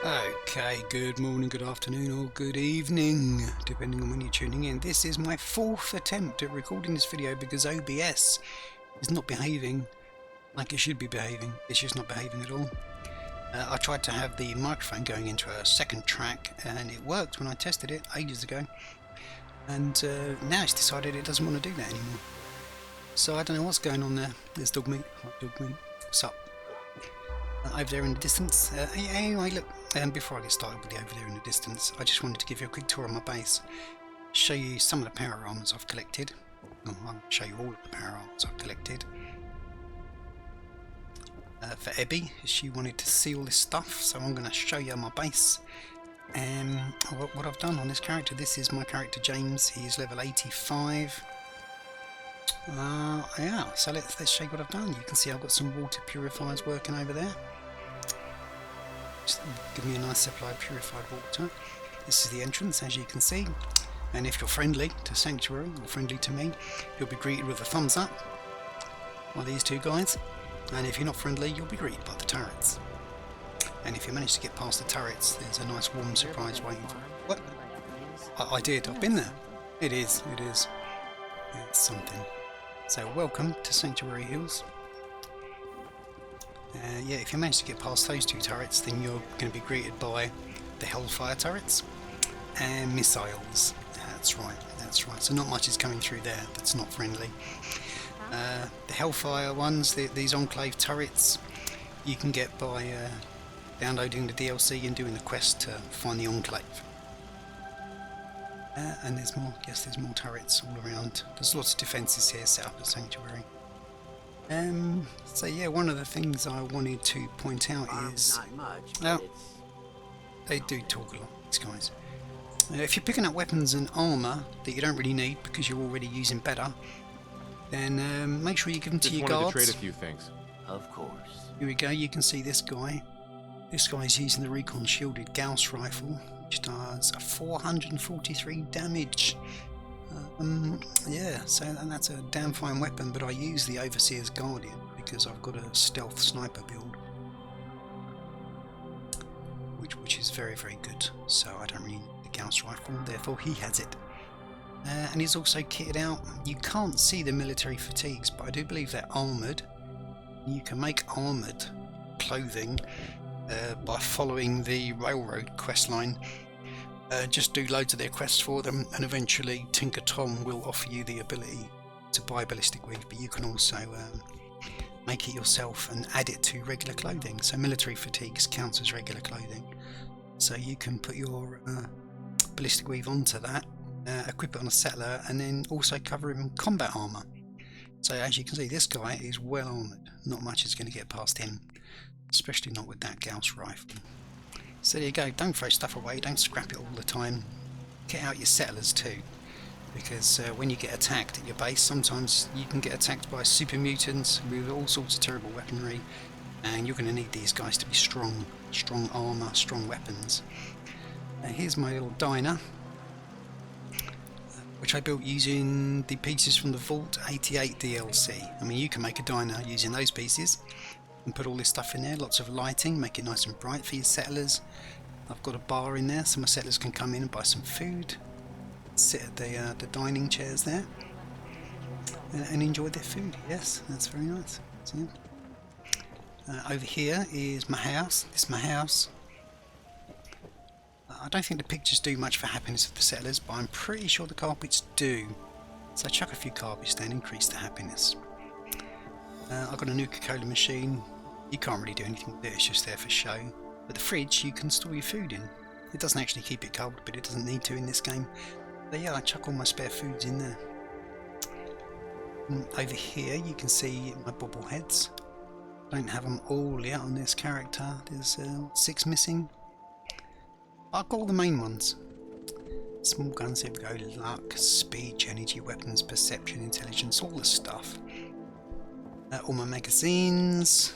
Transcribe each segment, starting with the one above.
Okay, good morning, good afternoon, or good evening, depending on when you're tuning in. This is my fourth attempt at recording this video because OBS is not behaving like it should be behaving. It's just not behaving at all. I tried to have the microphone going into a second track and it worked when I tested it ages ago. And now it's decided it doesn't want to do that anymore. So I don't know what's going on there. There's dog meat. Hot dog meat. What's up? Over there in the distance. Anyway, look, before I get started with the over there in the distance, I just wanted to give you a quick tour of my base, show you some of the power armors I've collected. Well, I'll show you all of the power armors I've collected. For Ebby, she wanted to see all this stuff, so I'm going to show you my base and what I've done on this character. This is my character James. He is level 85. Yeah, so let's show you what I've done. You can see I've got some water purifiers working over there. Just give me a nice supply of purified water. This is the entrance, as you can see. And if you're friendly to Sanctuary, or friendly to me, you'll be greeted with a thumbs up by these two guys. And if you're not friendly, you'll be greeted by the turrets. And if you manage to get past the turrets, there's a nice warm surprise waiting for you. What? I did, I've been there. It is. It's something. So welcome to Sanctuary Hills. Yeah, if you manage to get past those two turrets, then you're going to be greeted by the Hellfire turrets and missiles. That's right. So not much is coming through there that's not friendly. The Hellfire ones, these Enclave turrets, you can get by downloading the DLC and doing the quest to find the Enclave. And there's more. Yes, there's more turrets all around. There's lots of defences here set up at Sanctuary. So yeah, one of the things I wanted to point out is they do talk a lot, these guys. If you're picking up weapons and armour that you don't really need because you're already using better, then make sure you give them to your guards. To trade a few things. Of course. Here we go. You can see this guy. This guy's using the Recon shielded Gauss rifle, which does 443 damage. Yeah, so and that's a damn fine weapon, but I use the Overseer's Guardian because I've got a stealth sniper build, which is very, very good. So I don't really need the Gauss rifle, therefore he has it. And he's also kitted out. You can't see the military fatigues, but I do believe they're armoured. You can make armoured clothing by following the railroad quest line. Just do loads of their quests for them, and eventually Tinker Tom will offer you the ability to buy ballistic weave, but you can also make it yourself and add it to regular clothing. So military fatigues counts as regular clothing, so you can put your ballistic weave onto that, equip it on a settler, and then also cover him in combat armour. So as you can see, this guy is well armoured. Not much is going to get past him, especially not with that Gauss rifle. So there you go, don't throw stuff away, don't scrap it all the time. Get out your settlers too, because when you get attacked at your base, sometimes you can get attacked by super mutants with all sorts of terrible weaponry, and you're going to need these guys to be strong armour, strong weapons. Here's my little diner, which I built using the pieces from the Vault 88 DLC. I mean, you can make a diner using those pieces and put all this stuff in there, lots of lighting, make it nice and bright for your settlers. I've got a bar in there so my settlers can come in and buy some food, sit at the dining chairs there and enjoy their food. Yes, that's very nice. So, over here is my house. This is my house. I don't think the pictures do much for happiness of the settlers, but I'm pretty sure the carpets do. So chuck a few carpets down, increase the happiness. I've got a Nuka-Cola machine. You can't really do anything with it, it's just there for show. But the fridge you can store your food in. It doesn't actually keep it cold, but it doesn't need to in this game. But yeah, I chuck all my spare foods in there. Over here you can see my bobbleheads. I don't have them all yet on this character. There's 6 missing. I've got all the main ones. Small guns, here we go. Luck, speech, energy, weapons, perception, intelligence, all the stuff. All my magazines.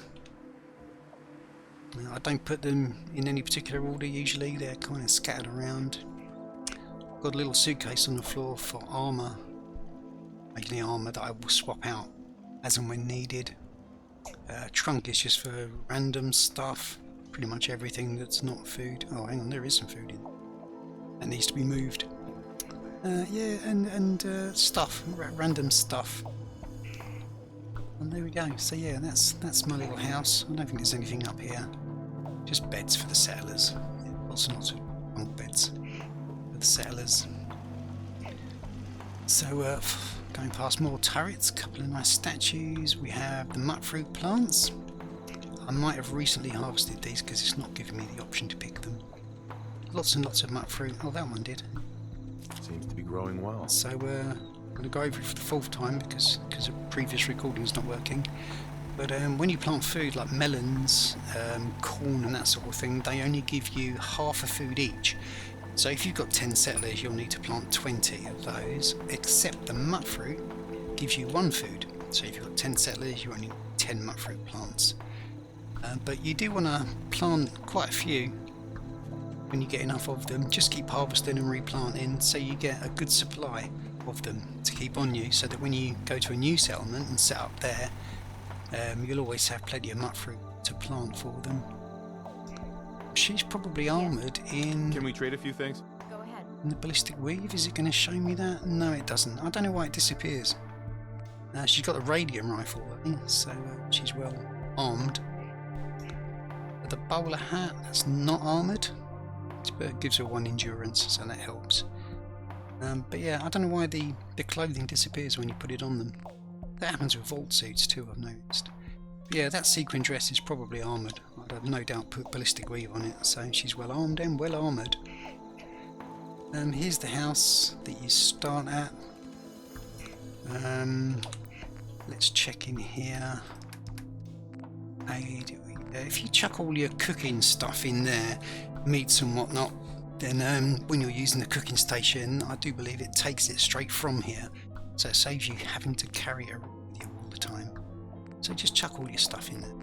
I don't put them in any particular order usually, they're kind of scattered around. I've got a little suitcase on the floor for armour, mainly armour that I will swap out as and when needed. Trunk is just for random stuff. pretty much everything that's not food. Oh, hang on, there is some food in that needs to be moved. Yeah, and stuff, random stuff. And there we go. So yeah, that's my little house. I don't think there's anything up here. Just beds for the settlers. Yeah, lots and lots of bunk beds for the settlers. So going past more turrets, a couple of nice statues. We have the mutfruit plants. I might have recently harvested these because it's not giving me the option to pick them. Lots and lots of mutfruit. Oh, that one did. Seems to be growing well. So I'm going to go over it for the 4th time because the previous recording is not working. But when you plant food like melons, corn and that sort of thing, they only give you half a food each. So if you've got 10 settlers, you'll need to plant 20 of those, except the mutfruit gives you 1 food. So if you've got 10 settlers, you only need 10 mutfruit plants. But you do want to plant quite a few when you get enough of them. Just keep harvesting and replanting so you get a good supply of them to keep on you, so that when you go to a new settlement and set up there, you'll always have plenty of mutfruit to plant for them. She's probably armoured in... Can we trade a few things? Go ahead. In the ballistic weave. Is it going to show me that? No, it doesn't. I don't know why it disappears. She's got a radium rifle, I think, so she's well armed. But the bowler hat, that's not armoured, but it gives her 1 endurance, so that helps. But yeah, I don't know why the clothing disappears when you put it on them. That happens with vault suits too, I've noticed. But yeah, that sequin dress is probably armoured. I'd have no doubt put ballistic weave on it, so she's well armed and well armoured. Here's the house that you start at. Let's check in here. If you chuck all your cooking stuff in there, meats and whatnot, then when you're using the cooking station, I do believe it takes it straight from here, so it saves you having to carry it with you all the time. So just chuck all your stuff in there.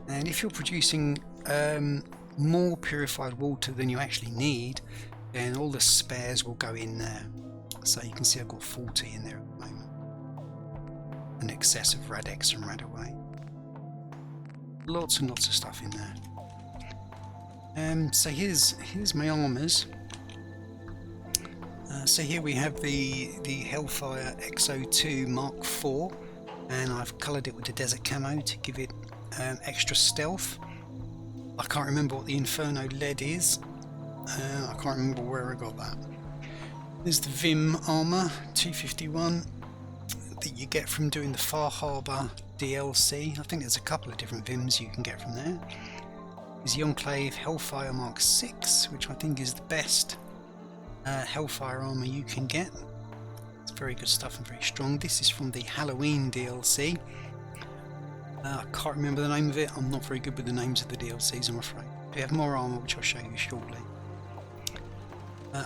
And if you're producing more purified water than you actually need, then all the spares will go in there. So you can see I've got 40 in there at the moment. An excess of Rad-X and Radaway. Lots and lots of stuff in there. So here's my armours. So here we have the Hellfire XO2 Mark IV, and I've coloured it with the desert camo to give it extra stealth. I can't remember what the Inferno lead is. I can't remember where I got that. There's the Vim armour 251 that you get from doing the Far Harbour DLC. I think there's a couple of different Vims you can get from there. There's the Enclave Hellfire Mark VI, which I think is the best Hellfire armour you can get. It's very good stuff and very strong. This is from the Halloween DLC. I can't remember the name of it. I'm not very good with the names of the DLCs, I'm afraid. We have more armour, which I'll show you shortly.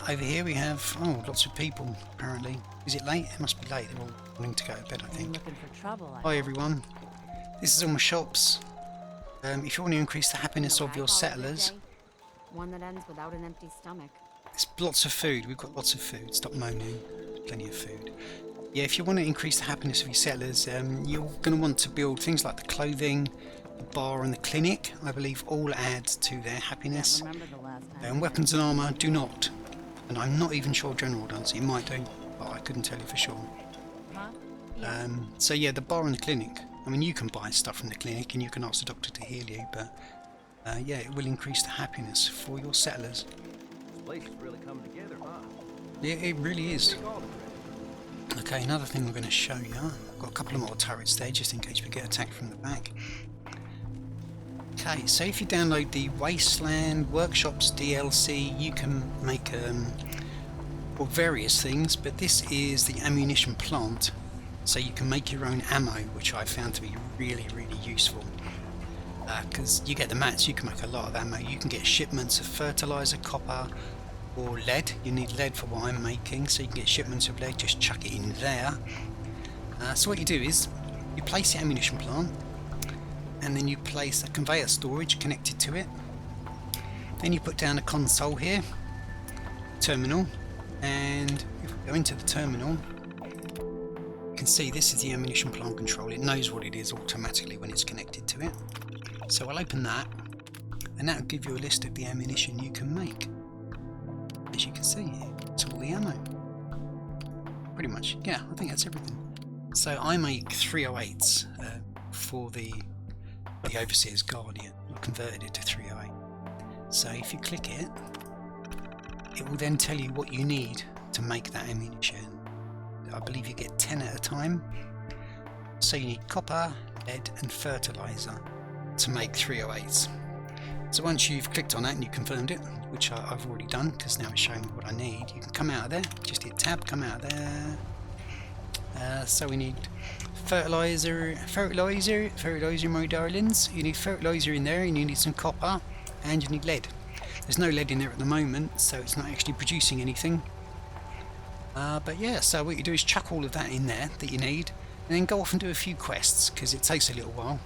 Over here we have lots of people apparently. Is it late? It must be late. They're all wanting to go to bed, I think. Looking for trouble. Hi everyone. This is all my shops. If you want to increase the happiness of your settlers, One that ends without an empty stomach. there's lots of food. We've got lots of food. Stop moaning. There's plenty of food. Yeah, if you want to increase the happiness of your settlers, you're going to want to build things like the clothing, the bar and the clinic. I believe all add to their happiness. Remember the last time. And weapons and armour do not. And I'm not even sure General does. He might do, but I couldn't tell you for sure. Huh? Yeah. So yeah, the bar and the clinic. I mean, you can buy stuff from the clinic and you can ask the doctor to heal you, but yeah, it will increase the happiness for your settlers. This place is really coming together, huh? Yeah, it really is. Take all the credit. Okay, another thing we're going to show you. I've got a couple of more turrets there just in case we get attacked from the back. Okay, so if you download the Wasteland Workshops DLC, you can make various things, but this is the ammunition plant, so you can make your own ammo, which I found to be really, really useful. Because you get the mats, you can make a lot of ammo. You can get shipments of fertilizer, copper, or lead. You need lead for what I'm making, so you can get shipments of lead. Just chuck it in there. So what you do is you place the ammunition plant, and then you place a conveyor storage connected to it. Then you put down a console here, terminal, and if we go into the terminal, you can see this is the ammunition plant control. It knows what it is automatically when it's connected to it. So I'll open that, and that'll give you a list of the ammunition you can make. As you can see, it's all the ammo. Pretty much, yeah, I think that's everything. So I make 308s for the Overseer's Guardian. I converted it to 308. So if you click it, it will then tell you what you need to make that ammunition. I believe you get 10 at a time. So you need copper, lead and fertilizer to make 308s. So once you've clicked on that and you confirmed it, which I've already done because now it's showing me what I need, you can come out of there, just hit tab, come out of there. So we need fertilizer my darlings. You need fertilizer in there and you need some copper and you need lead. There's no lead in there at the moment, so it's not actually producing anything. But yeah, so what you do is chuck all of that in there that you need and then go off and do a few quests because it takes a little while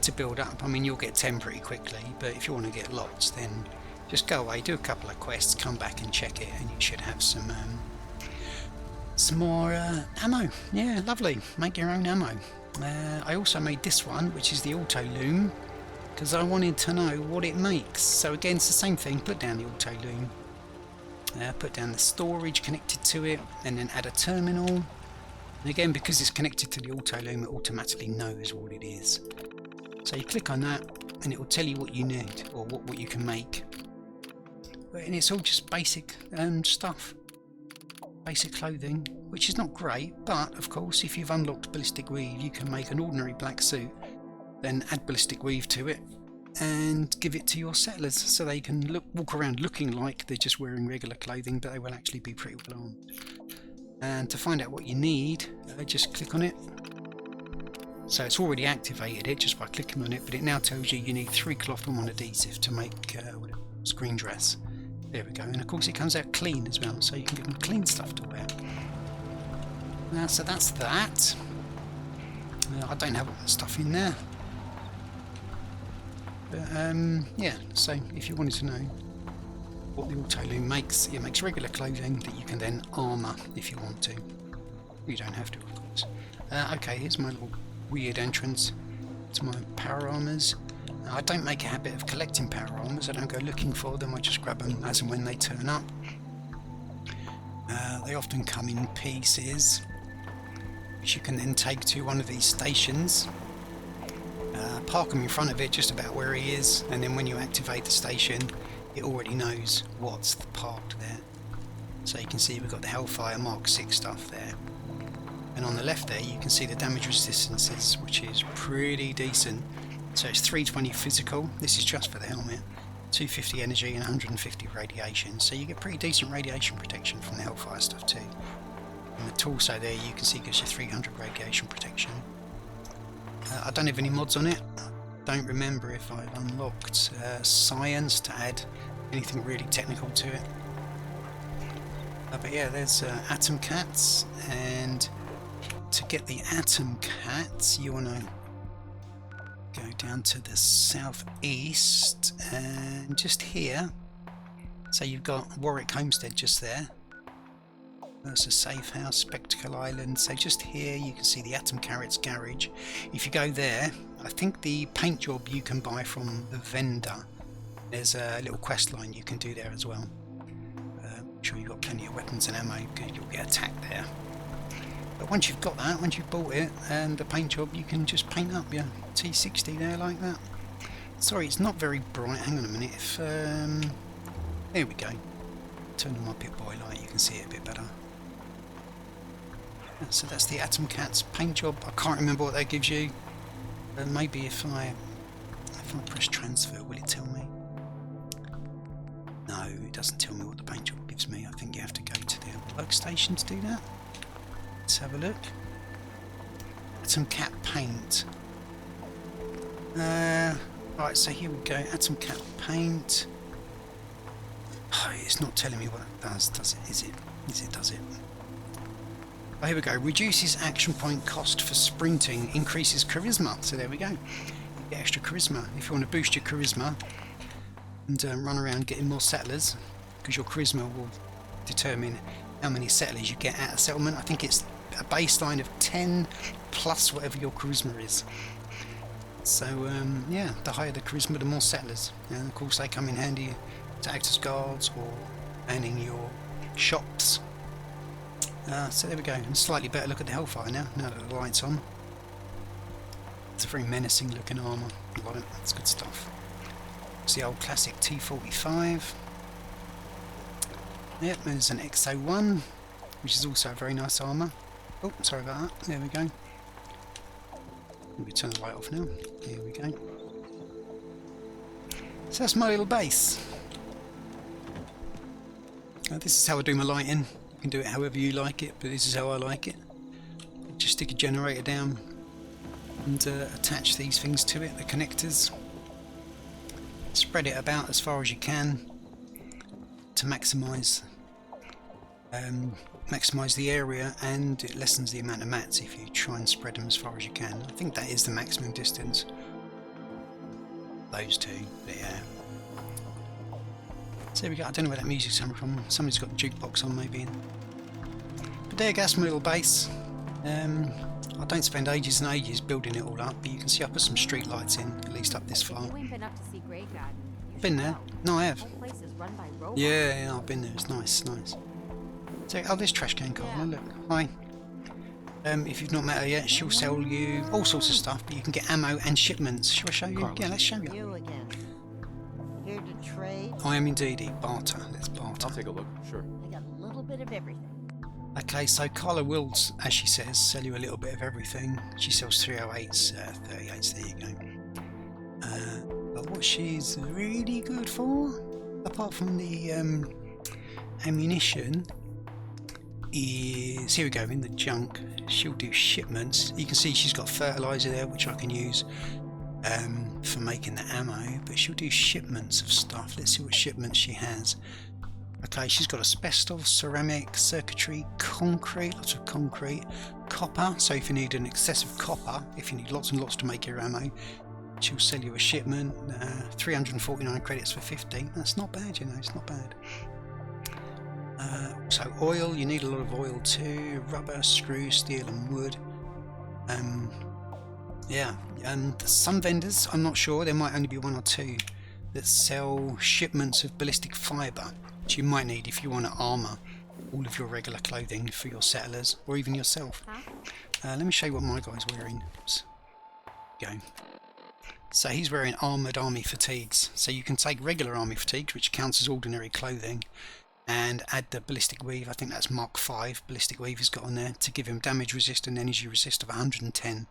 to build up. I mean, you'll get 10 pretty quickly, but if you want to get lots, then just go away, do a couple of quests, come back and check it, and you should have some more ammo. Yeah, lovely. Make your own ammo. I also made this one, which is the auto loom, because I wanted to know what it makes. So again, it's the same thing. Put down the auto loom, put down the storage connected to it, and then add a terminal. And again, because it's connected to the auto loom, it automatically knows what it is. So you click on that and it will tell you what you need or what you can make. And it's all just basic stuff. Basic clothing, which is not great, but of course if you've unlocked ballistic weave you can make an ordinary black suit, then add ballistic weave to it and give it to your settlers so they can walk around looking like they're just wearing regular clothing, but they will actually be pretty well armed. And to find out what you need, just click on it. So it's already activated it just by clicking on it, but it now tells you need 3 cloth wool adhesive to make screen dress. There we go, and of course it comes out clean as well, so you can give them clean stuff to wear. So that's that. I don't have all that stuff in there. But yeah, so if you wanted to know what the auto loom makes, it makes regular clothing that you can then armour if you want to. You don't have to, of course. Okay, here's my little weird entrance to my power armours. I don't make a habit of collecting power armours, I don't go looking for them, I just grab them as and when they turn up. They often come in pieces, which you can then take to one of these stations. Park him in front of it just about where he is, and then when you activate the station it already knows what's parked there. So you can see we've got the Hellfire Mark 6 stuff there. And on the left there you can see the damage resistances, which is pretty decent. So it's 320 physical, this is just for the helmet, 250 energy and 150 radiation. So you get pretty decent radiation protection from the Hellfire stuff too. And the torso there you can see gives you 300 radiation protection. I don't have any mods on it. I don't remember if I've unlocked science to add anything really technical to it. But yeah, there's Atom Cats, and to get the Atom Cats you want to go down to the southeast and just here. So you've got Warwick Homestead just there. There's a safe house, Spectacle Island. So just here you can see the Atom Carrots garage. If you go there, I think the paint job you can buy from the vendor. There's a little quest line you can do there as well. I'm sure you've got plenty of weapons and ammo because you'll get attacked there. But once you've got that, once you've bought it and the paint job, you can just paint up your T60 there like that. Sorry, it's not very bright. Hang on a minute. If there we go. Turn on my Pip-Boy light, you can see it a bit better. So that's the Atom Cats paint job. I can't remember what that gives you. Maybe if I press transfer, will it tell me? No, it doesn't tell me what the paint job gives me. I think you have to go to the workstation to do that. Let's have a look. Atom Cat paint. Right, so here we go. Atom Cat paint. Oh, it's not telling me what it does it? Does it? Oh, here we go. Reduces action point cost for sprinting, increases charisma. So there we go. You get extra charisma. If you want to boost your charisma and run around getting more settlers, because your charisma will determine how many settlers you get at a settlement. I think it's a baseline of 10 plus whatever your charisma is. So yeah, the higher the charisma, the more settlers. And of course they come in handy to act as guards or manning your shops. So there we go. And slightly better look at the Hellfire now that the light's on. It's a very menacing looking armour. I love it. It's good stuff. It's the old classic T45. Yep, there's an XO1, which is also a very nice armour. Oh, sorry about that. There we go. Let me turn the light off now. Here we go. So that's my little base. This is how I do my lighting. You can do it however you like it, but this is how I like it. Just stick a generator down and attach these things to it, the connectors. Spread it about as far as you can to maximise the area, and it lessens the amount of mats if you try and spread them as far as you can. I think that is the maximum distance. Those two, but yeah. So there we go. I don't know where that music's coming from. Somebody's got the jukebox on maybe. But there you go, that's my little base. I don't spend ages and ages building it all up, but you can see I put some street lights in, at least up this far. If you ain't been up to see Grey Garden, you Been should there? go. No, I have. The whole place is run by robots. Yeah, I've been there. It's nice, nice. So, oh, this trash can Carla, look. Hi. If you've not met her yet, she'll sell you all sorts of stuff, but you can get ammo and shipments. Shall I show you? Carla. Yeah, let's show you. You again. Here to trade? I am indeed. Barter. Let's barter. I'll take a look. Sure. I got a little bit of everything. Okay, so Carla will, as she says, sell you a little bit of everything. She sells 308s, 38s, there you go. But what she's really good for, apart from the ammunition, is, here we go, in the junk, she'll do shipments. You can see she's got fertiliser there, which I can use for making the ammo, but she'll do shipments of stuff. Let's see what shipments she has. Okay, she's got asbestos, ceramic, circuitry, concrete, lots of concrete, copper, so if you need an excessive copper, if you need lots and lots to make your ammo, she'll sell you a shipment. 349 credits for 50. That's not bad, you know, it's not bad. So oil, you need a lot of oil too, rubber, screw, steel and wood. Yeah, and some vendors, I'm not sure, there might only be one or two that sell shipments of ballistic fibre, which you might need if you want to armour all of your regular clothing for your settlers or even yourself. Huh? Let me show you what my guy's wearing. Oops. Go. So he's wearing armoured army fatigues. So you can take regular army fatigues, which counts as ordinary clothing, and add the ballistic weave. I think that's Mark 5 ballistic weave he's got on there to give him damage resist and energy resist of 110.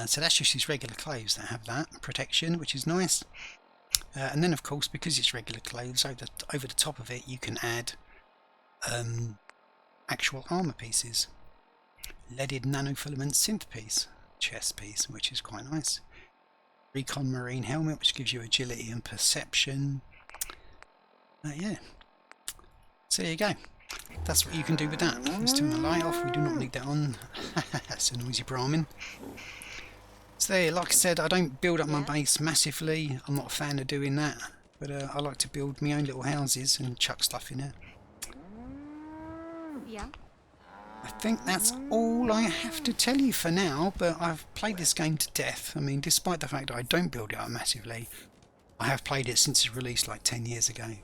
So that's just his regular clothes that have that protection, which is nice. And then of course, because it's regular clothes, over the top of it you can add actual armour pieces. Leaded nanofilament synth piece, chest piece, which is quite nice. Recon marine helmet, which gives you agility and perception. Yeah. So there you go. That's what you can do with that. Let's turn the light off. We do not need that on. That's a noisy Brahmin. So there, like I said, I don't build up my base massively. I'm not a fan of doing that. But I like to build my own little houses and chuck stuff in there. Yeah. I think that's all I have to tell you for now, but I've played this game to death. I mean, despite the fact that I don't build it up massively, I have played it since it released like 10 years ago.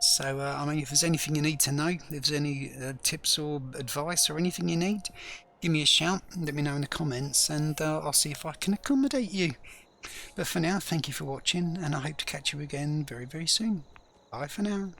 So, I mean, if there's anything you need to know, if there's any tips or advice or anything you need, give me a shout, let me know in the comments, and I'll see if I can accommodate you. But for now, thank you for watching, and I hope to catch you again very, very soon. Bye for now.